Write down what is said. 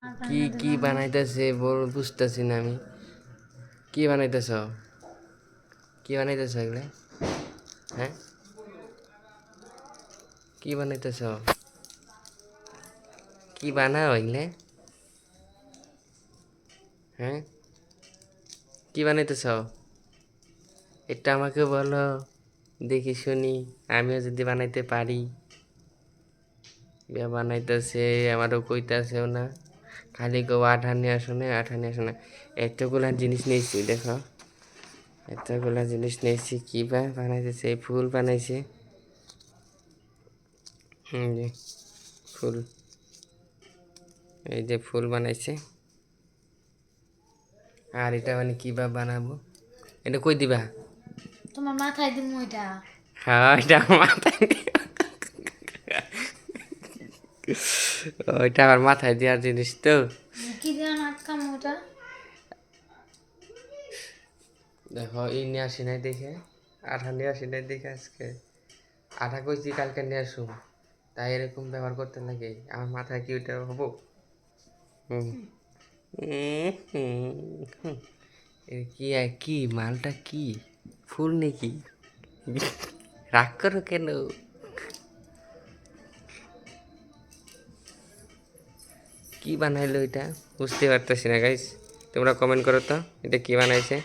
কি কি বানাইতেছে বল, বুঝতেছি না আমি। কি বানাইতেছ? কি বানাইতেছ এগুলা? হ্যাঁ, কি বানাইতেছ? কি বানাও এগুলা? হ্যাঁ, কি বানাইতেছ? এটা আমাকে বলো, দেখি শুনি, আমিও যদি বানাইতে পারি। ইয়া বানাইতেছে, আমারও কইতাছেও না, খালি কেউ আঠা নিয়ে আসো না, আঠা নিয়ে আসো না। এতগুলা জিনিস নিয়েছি দেখো, এতগুলা জিনিস নিয়েছি। কি বানাইতেছে? ফুল বানাইছে। যে ফুল, এই যে ফুল বানাইছে। আর এটা মানে কিভাবে বানাবো? এটা কই দিবা? তোমার মাথায় দিমু এটা। হ্যাঁ, এটা আমার মাথায় ওইটা আমার মাথায় দেওয়ার জিনিস তো। কি দিয়ে আটকামু ওটা? দেখো, এই নিয়ে আসি নাই দেখে, আঠা নিয়ে আসি নাই দেখে আজকে। আঠা কইছি কালকে নিয়ে আসুম, তাই এরকম ব্যবহার করতে লাগে। আমার মাথায় কি ওইটা হবো? হুম। হুম। কি কি মালটা কি? ফুল নাকি? রাগ করো কেন? কি বানাইলো এটা বুঝতে পারতেছি না গাইস, তোমরা কমেন্ট করো তো এটা কি বানাইছে।